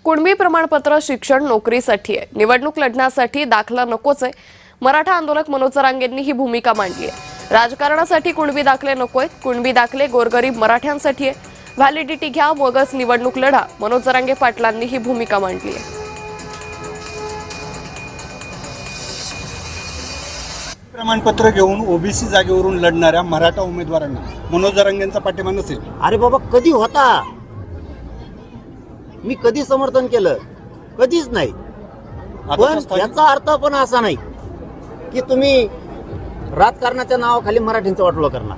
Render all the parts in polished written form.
कुणबी प्रमाणपत्र शिक्षण नोकरीसाठी आहे, निवडणूक लढण्यासाठी दाखला नकोच आहे. मराठा आंदोलक मनोज जरांगेंनी ही भूमिका मांडली आहे. राजकारणासाठी कुणबी दाखले नकोय, कुणबी दाखले गोरगरीब मराठ्यांसाठी आहे. व्हॅलिडिटी घ्या, मगच निवडणूक लढा. मनोज जरांगे पाटलांनी ही भूमिका मांडली आहे. प्रमाणपत्र घेऊन ओबीसी जागेवरून लढणाऱ्या मराठा उमेदवारांना मनोज जरांगेंचा पाठिंबा नसेल. अरे बाबा, कधी होता? मी कधी समर्थन केलं? कधीच नाही. पण याचा अर्थ पण असा नाही की तुम्ही राजकारणाच्या नावाखाली मराठींचं वाटोळं करणार.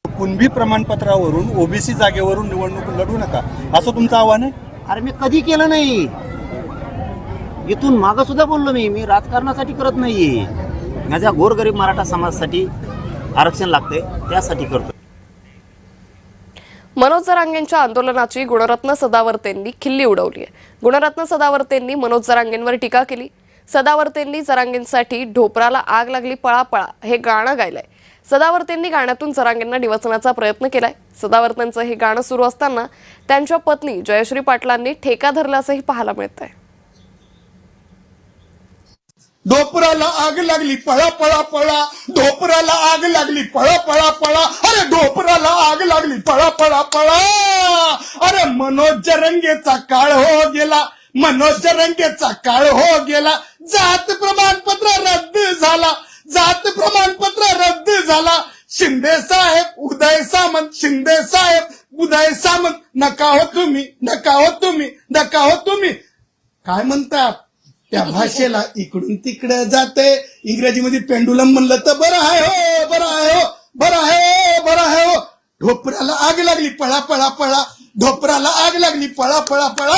कुणबी प्रमाणपत्रावरून ओबीसी जागेवरून निवडणूक लढू नका असं तुमचं आव्हान आहे. अरे मी कधी केलं नाही. इथून मागं सुद्धा बोललो मी राजकारणासाठी करत नाहीये. माझ्या गोरगरीब मराठा समाजासाठी आरक्षण लागतंय, त्यासाठी करतो. मनोज जरांगेंच्या आंदोलनाची गुणरत्न सदावर्तेंनी खिल्ली उडवली आहे. गुणरत्न सदावर्तेंनी मनोज जरांगेंवर टीका केली. सदावर्तेंनी जरांगेंसाठी ढोपराला आग लागली पळा पळा हे गाणं गायलंय. सदावर्तेंनी गाण्यातून जरांगेंना डिवचण्याचा प्रयत्न केलाय. सदावर्तेंचं हे गाणं सुरू असताना त्यांच्या पत्नी जयश्री पाटलांनी ठेका धरल्याचंही पाहायला मिळतंय. ढोपराला आग लागली पळा पळा पळा, ढोपराला आग लागली पळा पळा पळा, अरे ढोपराला आग लागली पळा पळा पळा. अरे मनोज जरांगेचा काळ हो गेला, मनोज जरांगेचा काळ हो गेला. जात प्रमाणपत्र रद्द झाला, जात प्रमाणपत्र रद्द झाला. शिंदे साहेब उदय सामंत, शिंदे साहेब उदय सामंत, नका हो तुम्ही, नका हो तुम्ही, नका हो तुम्ही. काय म्हणतात त्या भाषेला? इकडून तिकडे जाते. इंग्रजीमध्ये पेंडुलम म्हणलं तर बरं आहे हो, बरं आहे हो, बरं आहे, बरं आहे हो. ढोपराला आग लागली पळा पळा पळा, ढोपराला आग लागली पळा पळा पळा.